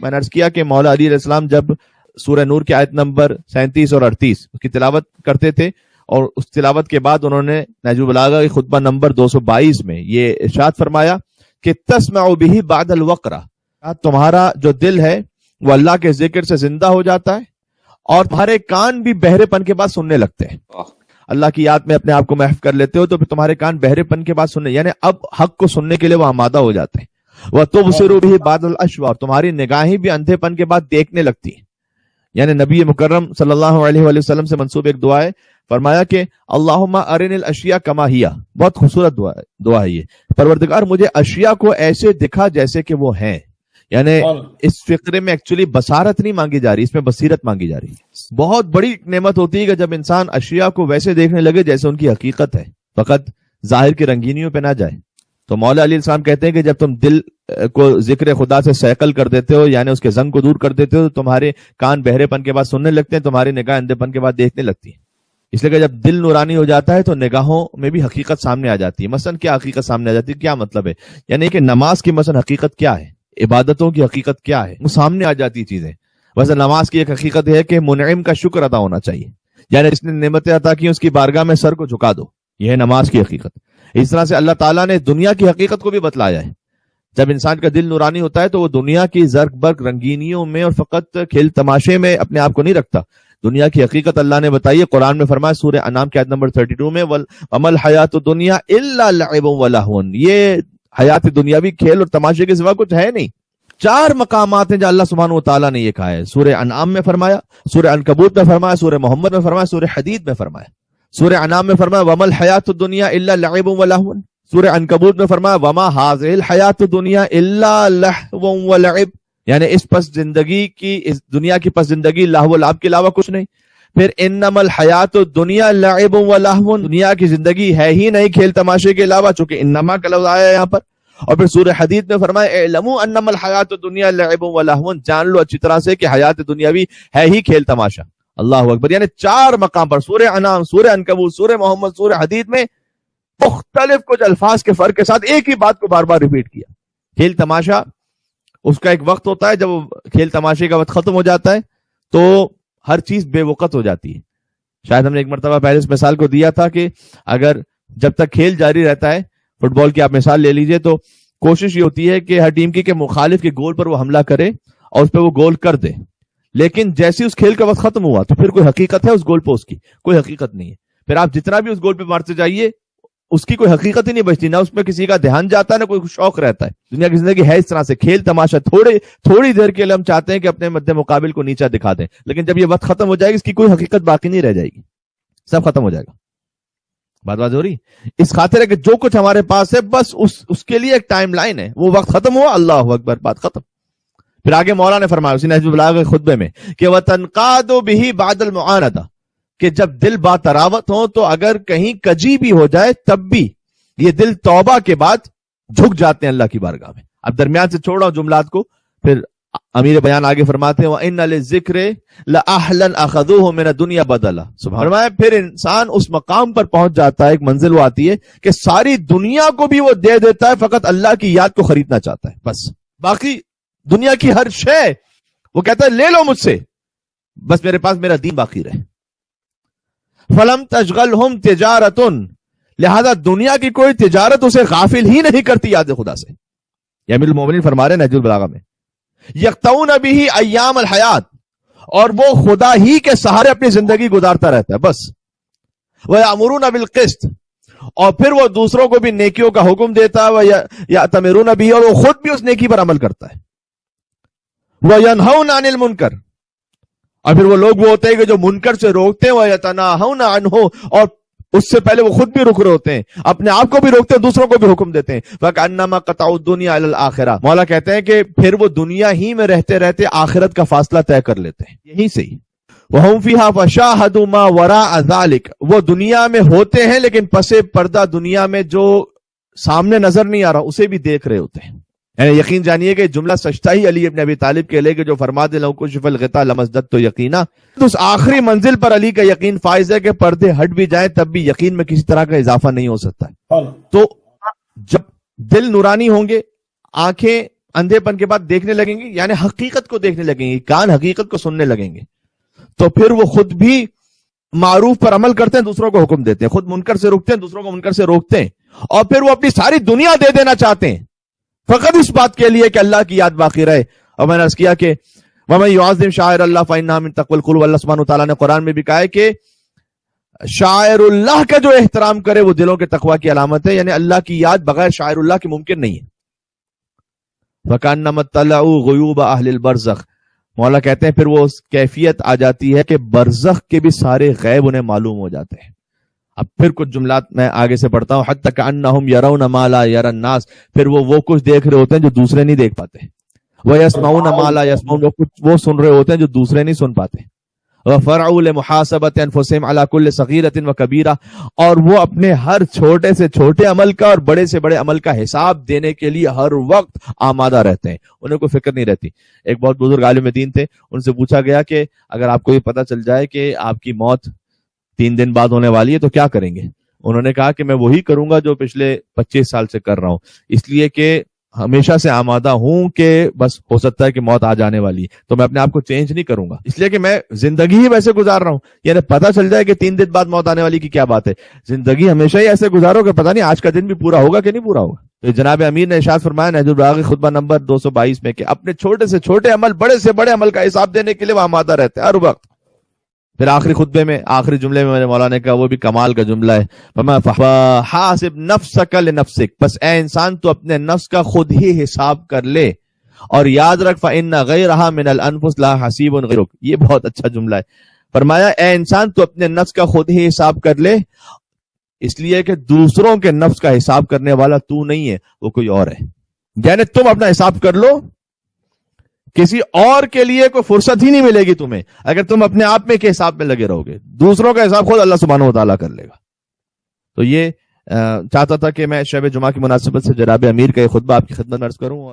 میں نے عرض کیا کہ مولا علی علیہ السلام جب سورہ نور کی آیت نمبر 37 اور 38 کی تلاوت کرتے تھے، اور اس تلاوت کے بعد انہوں نے نہج البلاغہ کی خطبہ نمبر 222 میں یہ ارشاد فرمایا کہ تسمع بہ بعد الوقرہ، تمہارا جو دل ہے وہ اللہ کے ذکر سے زندہ ہو جاتا ہے اور تمہارے کان بھی بہرے پن کے بعد سننے لگتے ہیں. اللہ کی یاد میں اپنے آپ کو محو کر لیتے ہو تو پھر تمہارے کان بہرے پن کے بعد سننے، یعنی اب حق کو سننے کے لیے وہ آمادہ ہو جاتے ہیں. وَتُبْصِرُ بِهِ بَعْدَ الْأَشْوَارِ، تمہاری نگاہیں بھی اندھے پن کے بعد دیکھنے لگتی ہیں. یعنی نبی مکرم صلی اللہ علیہ وآلہ وسلم سے منسوب ایک دعا ہے، فرمایا کہ اللہم ارنی الاشیاء کما ہی، بہت خوبصورت دعا ہے یہ، پروردگار مجھے اشیاء کو ایسے دکھا جیسے کہ وہ ہیں. یعنی اس فقرے میں ایکچولی بصارت نہیں مانگی جا رہی، اس میں بصیرت مانگی جا رہی ہے. بہت بڑی نعمت ہوتی ہے کہ جب انسان اشیاء کو ویسے دیکھنے لگے جیسے ان کی حقیقت ہے، فقط ظاہر کی رنگینیوں پہ نہ جائے. تو مولا علی السلام کہتے ہیں کہ جب تم دل کو ذکر خدا سے سیقل کر دیتے ہو، یعنی اس کے زنگ کو دور کر دیتے ہو، تو تمہارے کان بہرے پن کے بعد سننے لگتے ہیں، تمہاری نگاہ اندھے پن کے بعد دیکھنے لگتی ہے. اس لیے کہ جب دل نورانی ہو جاتا ہے تو نگاہوں میں بھی حقیقت سامنے آ جاتی ہے. مثلا کیا حقیقت سامنے آ جاتی ہے؟ کیا مطلب ہے؟ یعنی کہ نماز کی مثلا حقیقت کیا ہے، عبادتوں کی حقیقت کیا ہے، وہ سامنے آ جاتی چیزیں. ویسے نماز کی ایک حقیقت ہے کہ منعم کا شکر ادا ہونا چاہیے، یعنی اس نے نعمتیں عطا کی اس کی بارگاہ میں سر کو جھکا دو، یہ ہے نماز کی حقیقت. اس طرح سے اللہ تعالیٰ نے دنیا کی حقیقت کو بھی بتلایا ہے. جب انسان کا دل نورانی ہوتا ہے تو وہ دنیا کی زرق برق رنگینیوں میں اور فقط کھیل تماشے میں اپنے آپ کو نہیں رکھتا. دنیا کی حقیقت اللہ نے بتائی ہے، قرآن میں فرمایا سورہ انعام کی آیت نمبر 32 میں وَمَا الْحَيَاةُ الدُّنْيَا إِلَّا لَعِبٌ وَلَهْوٌ، یہ حیات دنیاوی کھیل اور تماشے کے سوا کچھ ہے نہیں. 4 مقامات ہیں جو اللہ سبحانہ و تعالیٰ نے یہ کہا ہے. سورہ انعام میں فرمایا، سورہ عنکبوت میں فرمایا، سورہ محمد میں فرمایا، سورہ حدید میں فرمایا. سورہ انعام میں فرمایا وَمَا الْحَيَاةُ الدُّنْيَا إِلَّا لَعِبٌ وَلَهْوٌ. سورہ عنکبوت میں فرمایا وَمَا هَٰذِهِ الْحَيَاةُ الدُّنْيَا إِلَّا لَهْوٌ وَلَعِبٌ، یعنی اس پس زندگی کی، اس دنیا کی پس زندگی لہو و لعب کے علاوہ کچھ نہیں. پھر انما الحیات الدنیا لعب و لہو، دنیا کی زندگی ہے ہی نہیں کھیل تماشے کے علاوہ، چونکہ انما کا لفظ آیا ہے یہاں پر. اور پھر سورہ حدید میں فرمایا اعلموا انما الحیات الدنیا لعب و لہو، جان لو اچھی طرح سے کہ حیات دنیاوی ہے ہی کھیل تماشا. اللہ اکبر. یعنی 4 مقام پر سورہ انعام، سورہ عنکبوت، سورہ محمد، سورہ حدید میں مختلف کچھ الفاظ کے فرق کے ساتھ ایک ہی بات کو بار بار ریپیٹ کیا. کھیل تماشا اس کا ایک وقت ہوتا ہے، جب کھیل تماشے کا وقت ختم ہو جاتا ہے تو ہر چیز بے وقت ہو جاتی ہے. شاید ہم نے ایک مرتبہ پہلے اس مثال کو دیا تھا کہ اگر جب تک کھیل جاری رہتا ہے، فٹ بال کی آپ مثال لے لیجئے، تو کوشش یہ ہوتی ہے کہ ہر ٹیم کی کہ مخالف کے گول پر وہ حملہ کرے اور اس پہ وہ گول کر دے. لیکن جیسے اس کھیل کا وقت ختم ہوا تو پھر کوئی حقیقت ہے اس گول پہ؟ اس کی کوئی حقیقت نہیں ہے. پھر آپ جتنا بھی اس گول پہ مارتے جائیے اس کی کوئی حقیقت ہی نہیں بچتی، نہ اس میں کسی کا دھیان جاتا ہے نہ کوئی شوق رہتا ہے. دنیا کی زندگی ہے اس طرح سے، کھیل تماشا. تھوڑی دیر کے لیے ہم چاہتے ہیں کہ اپنے مد مقابل کو نیچا دکھا دیں، لیکن جب یہ وقت ختم ہو جائے گی اس کی کوئی حقیقت باقی نہیں رہ جائے گی، سب ختم ہو جائے گا. بات ہو رہی؟ اس خاطر ہے کہ جو کچھ ہمارے پاس ہے بس اس کے لیے ایک ٹائم لائن ہے، وہ وقت ختم ہوا، اللہ اکبر، بات ختم. پھر آگے مولا نے فرمایا اسی نہج البلاغہ کے خطبے میں کہ وَتَنْقَادُ بِهِ بَعْدَ الْمُعَانَدَةِ، کہ جب دل با تراوت ہو تو اگر کہیں کجی بھی ہو جائے تب بھی یہ دل توبہ کے بعد جھک جاتے ہیں اللہ کی بارگاہ میں. اب درمیان سے چھوڑا جملات کو، پھر امیر بیان آگے فرماتے ہیں وَإِنَّ لِلذِّكْرِ لَأَهْلًا أَخَذُوهُ مِنَ الدُّنْيَا بَدَلًا. سبحان اللہ. پھر انسان اس مقام پر پہنچ جاتا ہے، ایک منزل وہ آتی ہے کہ ساری دنیا کو بھی وہ دے دیتا ہے، فقط اللہ کی یاد کو خریدنا چاہتا ہے بس. باقی دنیا کی ہر شے وہ کہتا ہے لے لو مجھ سے، بس میرے پاس میرا دین باقی رہے. فَلَمْ تَشْغَلْهُمْ تِجَارَةٌ، لہذا دنیا کی کوئی تجارت اسے غافل ہی نہیں کرتی یاد خدا سے. یہ امیر المومنین فرما رہے ہیں نہج البلاغہ میں یقطعون بہ ایام الحیات، اور وہ خدا ہی کے سہارے اپنی زندگی گزارتا رہتا ہے بس. وَيَأْمُرُونَ بِالْقِسْطِ، اور پھر وہ دوسروں کو بھی نیکیوں کا حکم دیتا ہے، وَيَأْتَمِرُونَ بِهِ، اور وہ خود بھی اس نیکی پر عمل کرتا ہے. وَيَنْهَوْنَ عَنِ الْمُنْكَرِ، اور پھر وہ لوگ وہ ہوتے ہیں کہ جو منکر سے روکتے ہیں، وَيَتَنَاهَوْنَ عَنْهُ، اور اس سے پہلے وہ خود بھی رک رہے ہوتے ہیں، اپنے آپ کو بھی روکتے ہیں، دوسروں کو بھی حکم دیتے ہیں. وَكَأَنَّمَا قَطَعُوا الدُّنْيَا عَلَى الْآخِرَةِ، مولا کہتے ہیں کہ پھر وہ دنیا ہی میں رہتے رہتے آخرت کا فاصلہ طے کر لیتے ہیں. یہیں سے ہی وَهُمْ فِيهَا فَشَاهَدُوا مَا وَرَاءَ ذَلِكَ، وہ دنیا میں ہوتے ہیں لیکن پس پردہ دنیا میں جو سامنے نظر نہیں آ رہا اسے بھی دیکھ رہے ہوتے ہیں. یعنی یقین جانیے کہ جملہ سچتا ہی علی ابن ابی طالب کے لے کے جو فرما دے لو کشف الغطاء لمزدت تو یقینا، تو اس آخری منزل پر علی کا یقین فائز ہے کہ پردے ہٹ بھی جائیں تب بھی یقین میں کسی طرح کا اضافہ نہیں ہو سکتا ہے. تو جب دل نورانی ہوں گے، آنکھیں اندھے پن کے بعد دیکھنے لگیں گے، یعنی حقیقت کو دیکھنے لگیں گے، کان حقیقت کو سننے لگیں گے، تو پھر وہ خود بھی معروف پر عمل کرتے ہیں، دوسروں کو حکم دیتے ہیں، خود منکر سے روکتے ہیں، دوسروں کو منکر سے روکتے ہیں، اور پھر وہ اپنی ساری دنیا دے دینا چاہتے ہیں فقط اس بات کے لیے کہ اللہ کی یاد باقی رہے۔ اور میں نے عرض کیا کہ وَمَن يُعَظِّمْ شَعَائِرَ اللَّهِ فَإِنَّهَا مِن تَقْوَى الْقُلُوبِ، اللہ سبحانہ وتعالیٰ نے قرآن میں بھی کہا ہے کہ شاعر اللہ کا جو احترام کرے وہ دلوں کے تقوی کی علامت ہے، یعنی اللہ کی یاد بغیر شاعر اللہ کے ممکن نہیں ہے۔ وَكَأَنَّمَا اطَّلَعُوا غُيُوبَ أَهْلِ الْبَرْزَخِ، مولا کہتے ہیں پھر وہ کیفیت آ جاتی ہے کہ برزخ کے بھی سارے غیب انہیں معلوم ہو جاتے ہیں۔ اب پھر کچھ جملات میں آگے سے پڑھتا ہوں، حَتَّى كَأَنَّهُمْ يَرَوْنَ مَا لَا يَرَى النَّاسُ، پھر وہ کچھ دیکھ رہے ہوتے ہیں جو دوسرے نہیں دیکھ پاتے، وَيَسْمَعُونَ مَا لَا يَسْمَعُونَ، وہ سن رہے ہوتے ہیں جو دوسرے نہیں سن پاتے، وَفَرَعُوا لِمُحَاسَبَةِ أَنفُسِهِمْ عَلَى كُلِّ صَغِيرَةٍ وَكَبِيرَةٍ، اور وہ اپنے ہر چھوٹے سے چھوٹے عمل کا اور بڑے سے بڑے عمل کا حساب دینے کے لیے ہر وقت آمادہ رہتے ہیں، انہیں کوئی فکر نہیں رہتی۔ ایک بہت بزرگ عالم دین تھے، ان سے پوچھا گیا کہ اگر آپ کو یہ پتہ چل جائے کہ آپ کی موت 3 دن بعد ہونے والی ہے تو کیا کریں گے؟ انہوں نے کہا کہ میں وہی کروں گا جو پچھلے 25 سال سے کر رہا ہوں، اس لیے کہ ہمیشہ سے آمادہ ہوں کہ بس ہو سکتا ہے کہ موت آ جانے والی ہے، تو میں اپنے آپ کو چینج نہیں کروں گا، اس لیے کہ میں زندگی ہی ویسے گزار رہا ہوں، یعنی پتہ چل جائے کہ 3 دن بعد موت آنے والی کی کیا بات ہے، زندگی ہمیشہ ہی ایسے گزارو کہ پتہ نہیں آج کا دن بھی پورا ہوگا کہ نہیں پورا ہوگا۔ تو جناب امیر نے ارشاد فرمایا نہج البلاغہ خطبہ نمبر 222 میں کہ اپنے چھوٹے سے چھوٹے عمل بڑے سے بڑے عمل کا حساب دینے کے لیے وہ آمادہ رہتے ہیں ہر وقت۔ پھر آخری خطبے میں آخری جملے میں میرے مولا نے کہا، وہ بھی کمال کا جملہ ہے، حاسب نفسک لنفسک، بس اے انسان تو اپنے نفس کا خود ہی حساب کر لے، اور یاد رکھ فإن غیرہا من الانفس لا حسیب غیرک، یہ بہت اچھا جملہ ہے۔ فرمایا اے انسان تو اپنے نفس کا خود ہی حساب کر لے، اس لیے کہ دوسروں کے نفس کا حساب کرنے والا تو نہیں ہے، وہ کوئی اور ہے، یعنی تم اپنا حساب کر لو، کسی اور کے لیے کوئی فرصت ہی نہیں ملے گی تمہیں اگر تم اپنے آپ میں کے حساب میں لگے رہو گے، دوسروں کا حساب خود اللہ سبحانہ وتعالیٰ کر لے گا۔ تو یہ چاہتا تھا کہ میں شب جمعہ کی مناسبت سے جناب امیر کا یہ خطبہ آپ کی خدمت میں عرض کروں۔